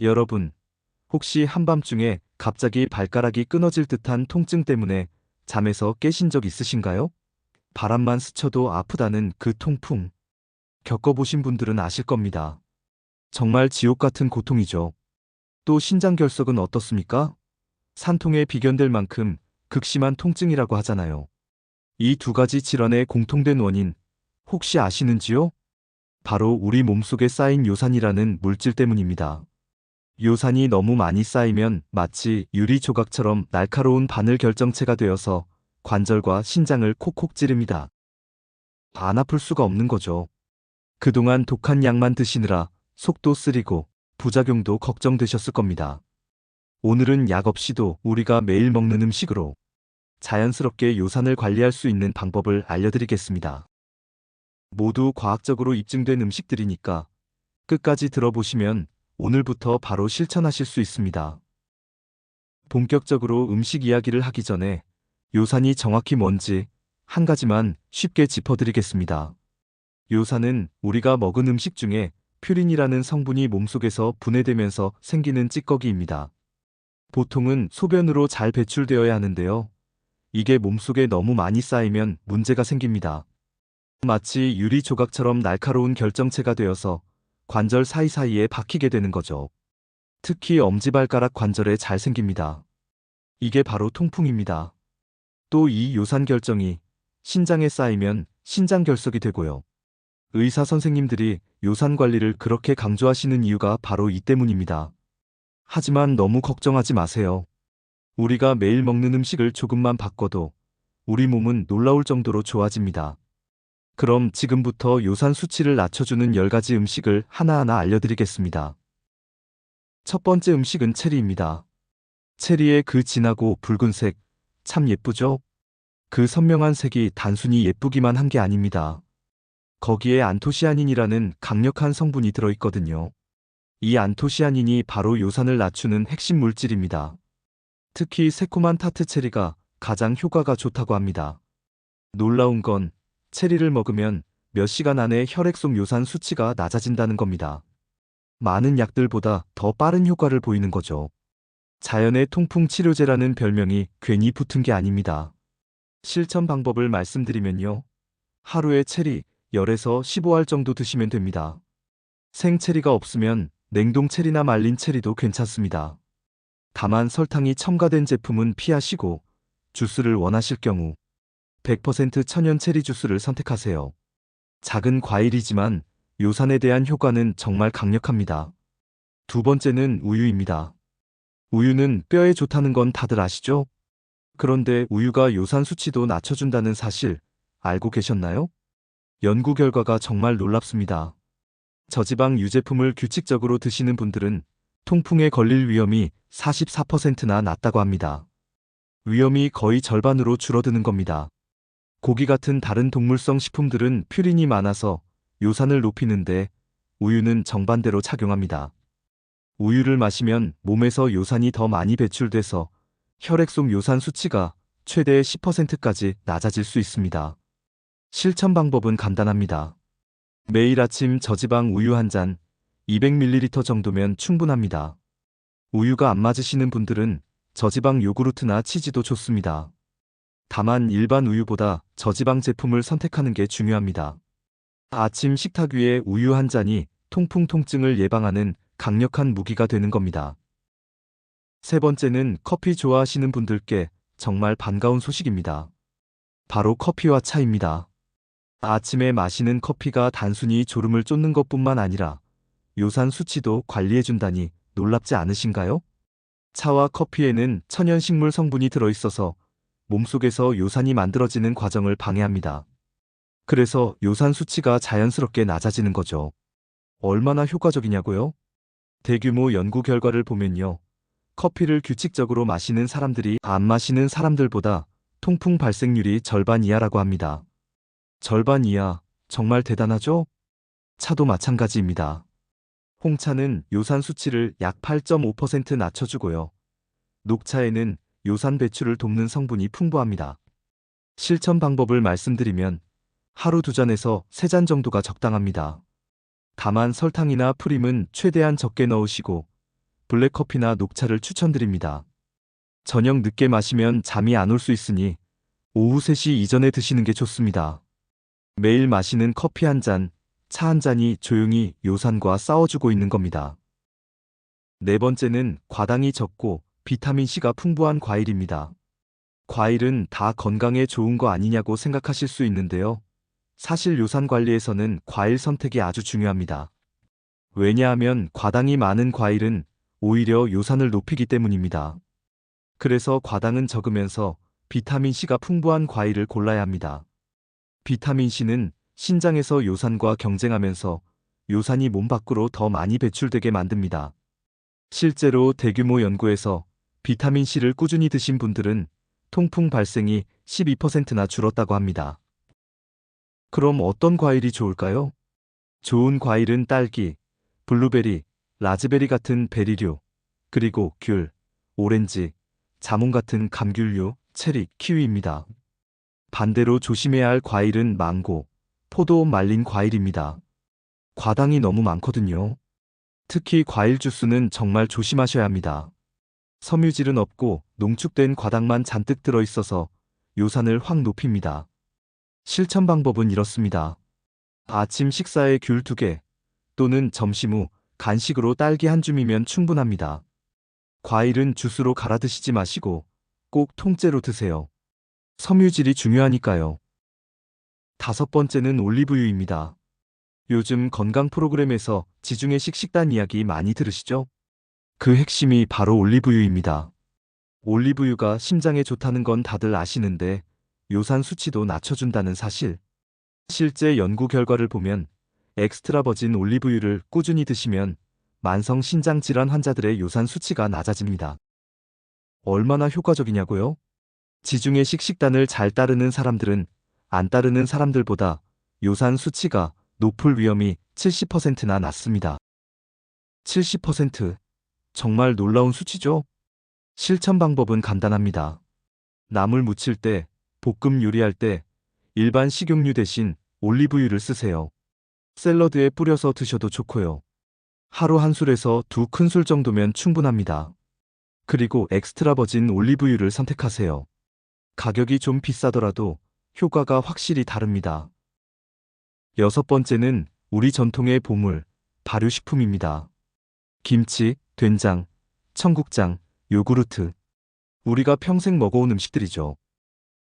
여러분, 혹시 한밤중에 갑자기 발가락이 끊어질 듯한 통증 때문에 잠에서 깨신 적 있으신가요? 바람만 스쳐도 아프다는 그 통풍. 겪어보신 분들은 아실 겁니다. 정말 지옥 같은 고통이죠. 또 신장결석은 어떻습니까? 산통에 비견될 만큼 극심한 통증이라고 하잖아요. 이 두 가지 질환의 공통된 원인, 혹시 아시는지요? 바로 우리 몸속에 쌓인 요산이라는 물질 때문입니다. 요산이 너무 많이 쌓이면 마치 유리 조각처럼 날카로운 바늘 결정체가 되어서 관절과 신장을 콕콕 찌릅니다. 안 아플 수가 없는 거죠. 그동안 독한 약만 드시느라 속도 쓰리고 부작용도 걱정되셨을 겁니다. 오늘은 약 없이도 우리가 매일 먹는 음식으로 자연스럽게 요산을 관리할 수 있는 방법을 알려드리겠습니다. 모두 과학적으로 입증된 음식들이니까 끝까지 들어보시면 오늘부터 바로 실천하실 수 있습니다. 본격적으로 음식 이야기를 하기 전에 요산이 정확히 뭔지 한 가지만 쉽게 짚어드리겠습니다. 요산은 우리가 먹은 음식 중에 퓨린이라는 성분이 몸속에서 분해되면서 생기는 찌꺼기입니다. 보통은 소변으로 잘 배출되어야 하는데요. 이게 몸속에 너무 많이 쌓이면 문제가 생깁니다. 마치 유리 조각처럼 날카로운 결정체가 되어서 관절 사이사이에 박히게 되는 거죠. 특히 엄지발가락 관절에 잘 생깁니다. 이게 바로 통풍입니다. 또 이 요산 결정이 신장에 쌓이면 신장결석이 되고요. 의사 선생님들이 요산 관리를 그렇게 강조하시는 이유가 바로 이 때문입니다. 하지만 너무 걱정하지 마세요. 우리가 매일 먹는 음식을 조금만 바꿔도 우리 몸은 놀라울 정도로 좋아집니다. 그럼 지금부터 요산 수치를 낮춰주는 10가지 음식을 하나하나 알려드리겠습니다. 첫 번째 음식은 체리입니다. 체리의 그 진하고 붉은색, 참 예쁘죠? 그 선명한 색이 단순히 예쁘기만 한 게 아닙니다. 거기에 안토시아닌이라는 강력한 성분이 들어있거든요. 이 안토시아닌이 바로 요산을 낮추는 핵심 물질입니다. 특히 새콤한 타트 체리가 가장 효과가 좋다고 합니다. 놀라운 건 체리를 먹으면 몇 시간 안에 혈액 속 요산 수치가 낮아진다는 겁니다. 많은 약들보다 더 빠른 효과를 보이는 거죠. 자연의 통풍 치료제라는 별명이 괜히 붙은 게 아닙니다. 실천 방법을 말씀드리면요. 하루에 체리 10에서 15알 정도 드시면 됩니다. 생체리가 없으면 냉동 체리나 말린 체리도 괜찮습니다. 다만 설탕이 첨가된 제품은 피하시고 주스를 원하실 경우 100% 천연 체리 주스를 선택하세요. 작은 과일이지만 요산에 대한 효과는 정말 강력합니다. 두 번째는 우유입니다. 우유는 뼈에 좋다는 건 다들 아시죠? 그런데 우유가 요산 수치도 낮춰준다는 사실 알고 계셨나요? 연구 결과가 정말 놀랍습니다. 저지방 유제품을 규칙적으로 드시는 분들은 통풍에 걸릴 위험이 44%나 낮다고 합니다. 위험이 거의 절반으로 줄어드는 겁니다. 고기 같은 다른 동물성 식품들은 퓨린이 많아서 요산을 높이는데 우유는 정반대로 작용합니다. 우유를 마시면 몸에서 요산이 더 많이 배출돼서 혈액 속 요산 수치가 최대 10%까지 낮아질 수 있습니다. 실천 방법은 간단합니다. 매일 아침 저지방 우유 한 잔, 200ml 정도면 충분합니다. 우유가 안 맞으시는 분들은 저지방 요구르트나 치즈도 좋습니다. 다만 일반 우유보다 저지방 제품을 선택하는 게 중요합니다. 아침 식탁 위에 우유 한 잔이 통풍 통증을 예방하는 강력한 무기가 되는 겁니다. 세 번째는 커피 좋아하시는 분들께 정말 반가운 소식입니다. 바로 커피와 차입니다. 아침에 마시는 커피가 단순히 졸음을 쫓는 것뿐만 아니라 요산 수치도 관리해준다니 놀랍지 않으신가요? 차와 커피에는 천연식물 성분이 들어있어서 몸속에서 요산이 만들어지는 과정을 방해합니다. 그래서 요산 수치가 자연스럽게 낮아지는 거죠. 얼마나 효과적이냐고요? 대규모 연구 결과를 보면요. 커피를 규칙적으로 마시는 사람들이 안 마시는 사람들보다 통풍 발생률이 절반 이하라고 합니다. 절반 이하, 정말 대단하죠? 차도 마찬가지입니다. 홍차는 요산 수치를 약 8.5% 낮춰주고요. 녹차에는 요산 배출을 돕는 성분이 풍부합니다. 실천 방법을 말씀드리면 하루 2잔에서 3잔 정도가 적당합니다. 다만 설탕이나 프림은 최대한 적게 넣으시고 블랙커피나 녹차를 추천드립니다. 저녁 늦게 마시면 잠이 안 올 수 있으니 오후 3시 이전에 드시는 게 좋습니다. 매일 마시는 커피 한 잔, 차 한 잔이 조용히 요산과 싸워주고 있는 겁니다. 네 번째는 과당이 적고 비타민C가 풍부한 과일입니다. 과일은 다 건강에 좋은 거 아니냐고 생각하실 수 있는데요. 사실 요산 관리에서는 과일 선택이 아주 중요합니다. 왜냐하면 과당이 많은 과일은 오히려 요산을 높이기 때문입니다. 그래서 과당은 적으면서 비타민C가 풍부한 과일을 골라야 합니다. 비타민C는 신장에서 요산과 경쟁하면서 요산이 몸 밖으로 더 많이 배출되게 만듭니다. 실제로 대규모 연구에서 비타민C를 꾸준히 드신 분들은 통풍 발생이 12%나 줄었다고 합니다. 그럼 어떤 과일이 좋을까요? 좋은 과일은 딸기, 블루베리, 라즈베리 같은 베리류, 그리고 귤, 오렌지, 자몽 같은 감귤류, 체리, 키위입니다. 반대로 조심해야 할 과일은 망고, 포도, 말린 과일입니다. 과당이 너무 많거든요. 특히 과일 주스는 정말 조심하셔야 합니다. 섬유질은 없고 농축된 과당만 잔뜩 들어있어서 요산을 확 높입니다. 실천 방법은 이렇습니다. 아침 식사에 귤 2개 또는 점심 후 간식으로 딸기 한 줌이면 충분합니다. 과일은 주스로 갈아 드시지 마시고 꼭 통째로 드세요. 섬유질이 중요하니까요. 다섯 번째는 올리브유입니다. 요즘 건강 프로그램에서 지중해식 식단 이야기 많이 들으시죠? 그 핵심이 바로 올리브유입니다. 올리브유가 심장에 좋다는 건 다들 아시는데 요산 수치도 낮춰준다는 사실. 실제 연구 결과를 보면 엑스트라 버진 올리브유를 꾸준히 드시면 만성 신장 질환 환자들의 요산 수치가 낮아집니다. 얼마나 효과적이냐고요? 지중해식 식단을 잘 따르는 사람들은 안 따르는 사람들보다 요산 수치가 높을 위험이 70%나 낮습니다. 70%? 정말 놀라운 수치죠? 실천 방법은 간단합니다. 나물 무칠 때, 볶음 요리할 때 일반 식용유 대신 올리브유를 쓰세요. 샐러드에 뿌려서 드셔도 좋고요. 하루 한 술에서 2큰술 정도면 충분합니다. 그리고 엑스트라 버진 올리브유를 선택하세요. 가격이 좀 비싸더라도 효과가 확실히 다릅니다. 여섯 번째는 우리 전통의 보물, 발효식품입니다. 김치, 된장, 청국장, 요구르트. 우리가 평생 먹어온 음식들이죠.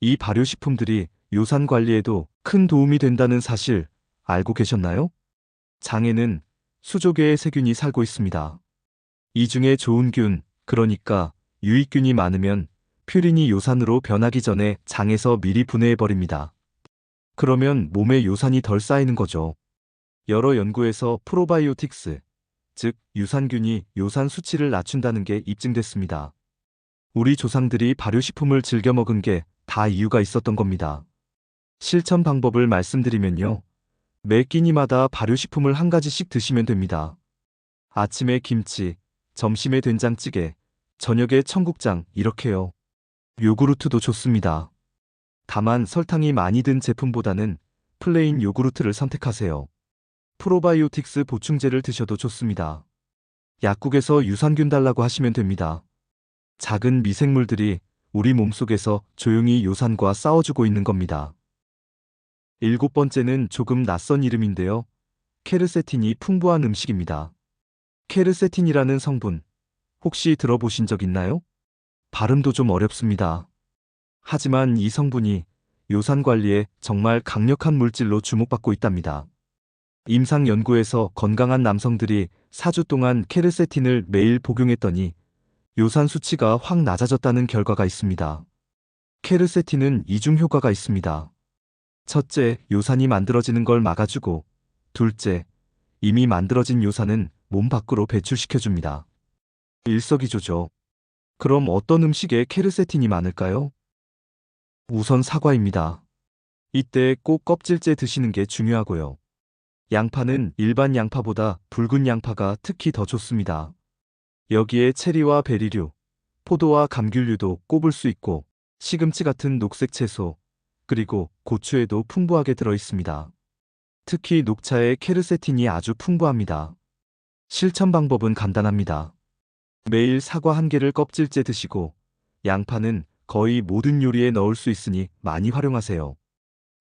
이 발효식품들이 요산 관리에도 큰 도움이 된다는 사실 알고 계셨나요? 장에는 수조 개의 세균이 살고 있습니다. 이 중에 좋은 균, 그러니까 유익균이 많으면 퓨린이 요산으로 변하기 전에 장에서 미리 분해해버립니다. 그러면 몸에 요산이 덜 쌓이는 거죠. 여러 연구에서 프로바이오틱스, 즉 유산균이 요산 수치를 낮춘다는 게 입증됐습니다. 우리 조상들이 발효식품을 즐겨 먹은 게 다 이유가 있었던 겁니다. 실천 방법을 말씀드리면요. 매 끼니마다 발효식품을 한 가지씩 드시면 됩니다. 아침에 김치, 점심에 된장찌개, 저녁에 청국장 이렇게요. 요구르트도 좋습니다. 다만 설탕이 많이 든 제품보다는 플레인 요구르트를 선택하세요. 프로바이오틱스 보충제를 드셔도 좋습니다. 약국에서 유산균 달라고 하시면 됩니다. 작은 미생물들이 우리 몸속에서 조용히 요산과 싸워주고 있는 겁니다. 일곱 번째는 조금 낯선 이름인데요. 케르세틴이 풍부한 음식입니다. 케르세틴이라는 성분, 혹시 들어보신 적 있나요? 발음도 좀 어렵습니다. 하지만 이 성분이 요산 관리에 정말 강력한 물질로 주목받고 있답니다. 임상 연구에서 건강한 남성들이 4주 동안 케르세틴을 매일 복용했더니 요산 수치가 확 낮아졌다는 결과가 있습니다. 케르세틴은 이중 효과가 있습니다. 첫째, 요산이 만들어지는 걸 막아주고, 둘째, 이미 만들어진 요산은 몸 밖으로 배출시켜줍니다. 일석이조죠. 그럼 어떤 음식에 케르세틴이 많을까요? 우선 사과입니다. 이때 꼭 껍질째 드시는 게 중요하고요. 양파는 일반 양파보다 붉은 양파가 특히 더 좋습니다. 여기에 체리와 베리류, 포도와 감귤류도 꼽을 수 있고 시금치 같은 녹색 채소, 그리고 고추에도 풍부하게 들어있습니다. 특히 녹차에 케르세틴이 아주 풍부합니다. 실천 방법은 간단합니다. 매일 사과 한 개를 껍질째 드시고 양파는 거의 모든 요리에 넣을 수 있으니 많이 활용하세요.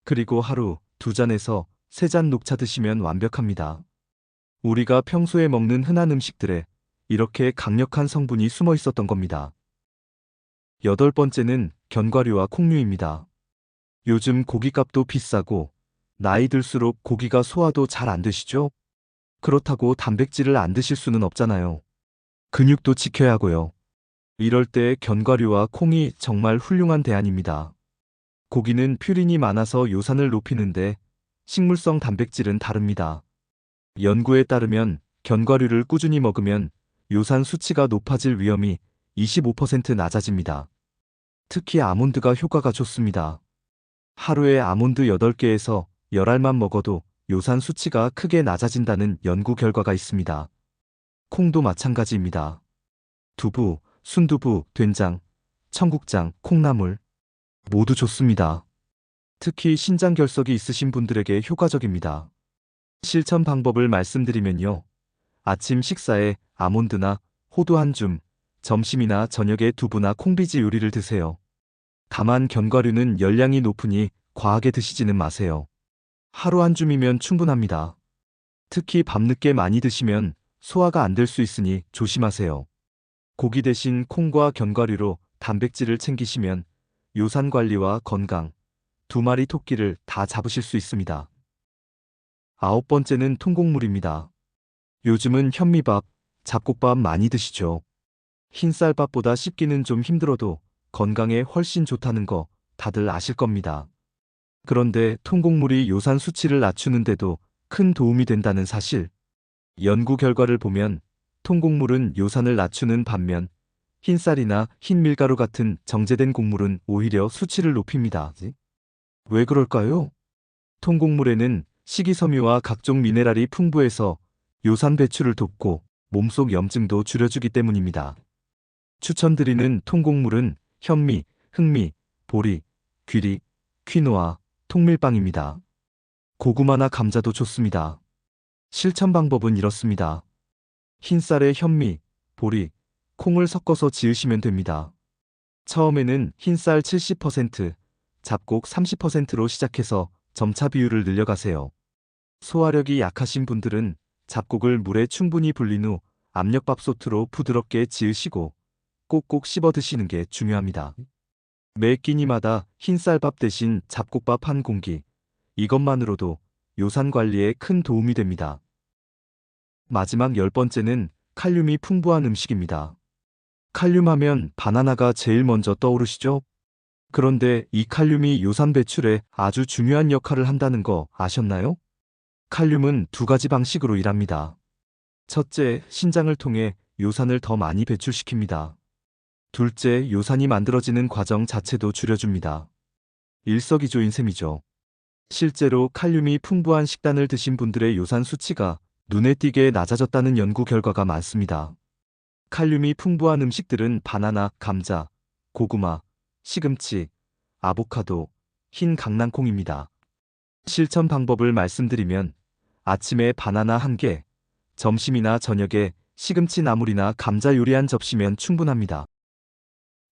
그리고 하루 2잔에서 3잔 녹차 드시면 완벽합니다. 우리가 평소에 먹는 흔한 음식들에 이렇게 강력한 성분이 숨어 있었던 겁니다. 8번째는 견과류와 콩류입니다. 요즘 고기값도 비싸고 나이 들수록 고기가 소화도 잘 안 되시죠? 그렇다고 단백질을 안 드실 수는 없잖아요. 근육도 지켜야 하고요. 이럴 때 견과류와 콩이 정말 훌륭한 대안입니다. 고기는 퓨린이 많아서 요산을 높이는데 식물성 단백질은 다릅니다. 연구에 따르면 견과류를 꾸준히 먹으면 요산 수치가 높아질 위험이 25% 낮아집니다. 특히 아몬드가 효과가 좋습니다. 하루에 아몬드 8개에서 10알만 먹어도 요산 수치가 크게 낮아진다는 연구 결과가 있습니다. 콩도 마찬가지입니다. 두부, 순두부, 된장, 청국장, 콩나물 모두 좋습니다. 특히 신장결석이 있으신 분들에게 효과적입니다. 실천 방법을 말씀드리면요. 아침 식사에 아몬드나 호두 한 줌, 점심이나 저녁에 두부나 콩비지 요리를 드세요. 다만 견과류는 열량이 높으니 과하게 드시지는 마세요. 하루 한 줌이면 충분합니다. 특히 밤늦게 많이 드시면 소화가 안 될 수 있으니 조심하세요. 고기 대신 콩과 견과류로 단백질을 챙기시면 요산 관리와 건강, 2마리 토끼를 다 잡으실 수 있습니다. 9번째는 통곡물입니다. 요즘은 현미밥, 잡곡밥 많이 드시죠? 흰쌀밥보다 씹기는 좀 힘들어도 건강에 훨씬 좋다는 거 다들 아실 겁니다. 그런데 통곡물이 요산 수치를 낮추는데도 큰 도움이 된다는 사실. 연구 결과를 보면 통곡물은 요산을 낮추는 반면 흰쌀이나 흰밀가루 같은 정제된 곡물은 오히려 수치를 높입니다. 왜 그럴까요? 통곡물에는 식이섬유와 각종 미네랄이 풍부해서 요산 배출을 돕고 몸속 염증도 줄여주기 때문입니다. 추천드리는 통곡물은 현미, 흑미, 보리, 귀리, 퀴노아, 통밀빵입니다. 고구마나 감자도 좋습니다. 실천 방법은 이렇습니다. 흰쌀에 현미, 보리, 콩을 섞어서 지으시면 됩니다. 처음에는 흰쌀 70%, 잡곡 30%로 시작해서 점차 비율을 늘려가세요. 소화력이 약하신 분들은 잡곡을 물에 충분히 불린 후 압력밥솥으로 부드럽게 지으시고 꼭꼭 씹어 드시는 게 중요합니다. 매 끼니마다 흰쌀밥 대신 잡곡밥 한 공기, 이것만으로도 요산 관리에 큰 도움이 됩니다. 마지막 10번째는 칼륨이 풍부한 음식입니다. 칼륨 하면 바나나가 제일 먼저 떠오르시죠? 그런데 이 칼륨이 요산 배출에 아주 중요한 역할을 한다는 거 아셨나요? 칼륨은 2가지 방식으로 일합니다. 첫째, 신장을 통해 요산을 더 많이 배출시킵니다. 둘째, 요산이 만들어지는 과정 자체도 줄여줍니다. 일석이조인 셈이죠. 실제로 칼륨이 풍부한 식단을 드신 분들의 요산 수치가 눈에 띄게 낮아졌다는 연구 결과가 많습니다. 칼륨이 풍부한 음식들은 바나나, 감자, 고구마, 시금치, 아보카도, 흰 강낭콩입니다. 실천 방법을 말씀드리면 아침에 바나나 1개, 점심이나 저녁에 시금치 나물이나 감자 요리 한 접시면 충분합니다.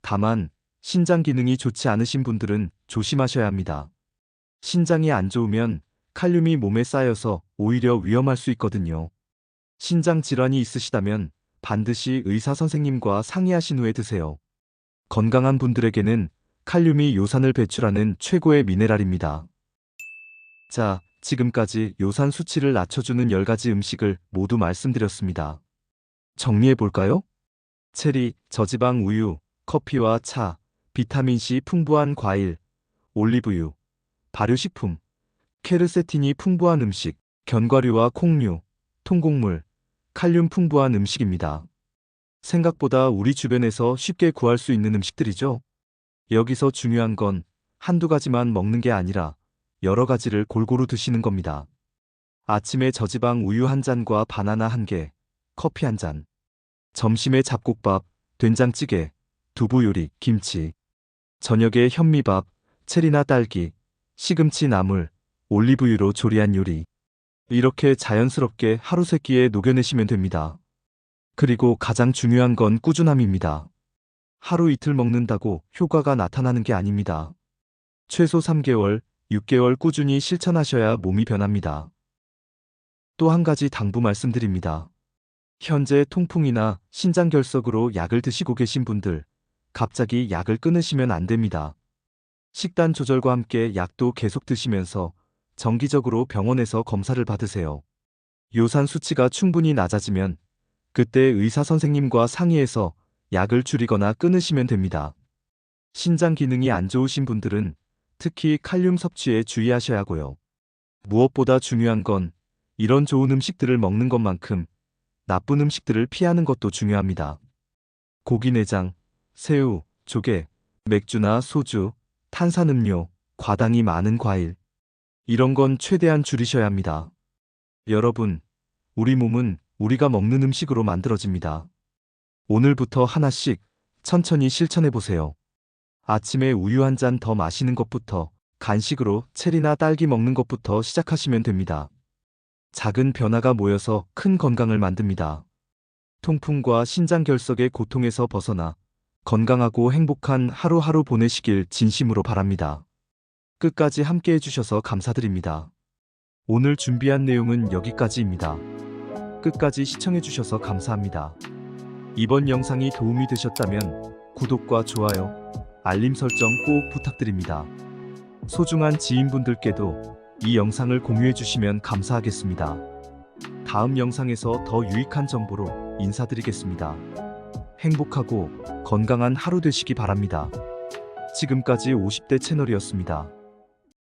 다만 신장 기능이 좋지 않으신 분들은 조심하셔야 합니다. 신장이 안 좋으면 칼륨이 몸에 쌓여서 오히려 위험할 수 있거든요. 신장 질환이 있으시다면 반드시 의사 선생님과 상의하신 후에 드세요. 건강한 분들에게는 칼륨이 요산을 배출하는 최고의 미네랄입니다. 자, 지금까지 요산 수치를 낮춰주는 10가지 음식을 모두 말씀드렸습니다. 정리해 볼까요? 체리, 저지방 우유, 커피와 차, 비타민C 풍부한 과일, 올리브유, 발효식품, 케르세틴이 풍부한 음식, 견과류와 콩류, 통곡물, 칼륨 풍부한 음식입니다. 생각보다 우리 주변에서 쉽게 구할 수 있는 음식들이죠. 여기서 중요한 건 한두 가지만 먹는 게 아니라 여러 가지를 골고루 드시는 겁니다. 아침에 저지방 우유 한 잔과 바나나 한 개, 커피 한 잔. 점심에 잡곡밥, 된장찌개, 두부 요리, 김치. 저녁에 현미밥, 체리나 딸기, 시금치 나물, 올리브유로 조리한 요리. 이렇게 자연스럽게 하루 3끼에 녹여내시면 됩니다. 그리고 가장 중요한 건 꾸준함입니다. 하루 이틀 먹는다고 효과가 나타나는 게 아닙니다. 최소 3개월, 6개월 꾸준히 실천하셔야 몸이 변합니다. 또 한 가지 당부 말씀드립니다. 현재 통풍이나 신장결석으로 약을 드시고 계신 분들, 갑자기 약을 끊으시면 안 됩니다. 식단 조절과 함께 약도 계속 드시면서 정기적으로 병원에서 검사를 받으세요. 요산 수치가 충분히 낮아지면 그때 의사 선생님과 상의해서 약을 줄이거나 끊으시면 됩니다. 신장 기능이 안 좋으신 분들은 특히 칼륨 섭취에 주의하셔야 하고요. 무엇보다 중요한 건 이런 좋은 음식들을 먹는 것만큼 나쁜 음식들을 피하는 것도 중요합니다. 고기 내장, 새우, 조개, 맥주나 소주, 탄산음료, 과당이 많은 과일. 이런 건 최대한 줄이셔야 합니다. 여러분, 우리 몸은 우리가 먹는 음식으로 만들어집니다. 오늘부터 하나씩 천천히 실천해 보세요. 아침에 우유 한 잔 더 마시는 것부터, 간식으로 체리나 딸기 먹는 것부터 시작하시면 됩니다. 작은 변화가 모여서 큰 건강을 만듭니다. 통풍과 신장결석의 고통에서 벗어나 건강하고 행복한 하루하루 보내시길 진심으로 바랍니다. 끝까지 함께 해주셔서 감사드립니다. 오늘 준비한 내용은 여기까지입니다. 끝까지 시청해주셔서 감사합니다. 이번 영상이 도움이 되셨다면 구독과 좋아요, 알림 설정 꼭 부탁드립니다. 소중한 지인분들께도 이 영상을 공유해주시면 감사하겠습니다. 다음 영상에서 더 유익한 정보로 인사드리겠습니다. 행복하고 건강한 하루 되시기 바랍니다. 지금까지 50대 채널이었습니다.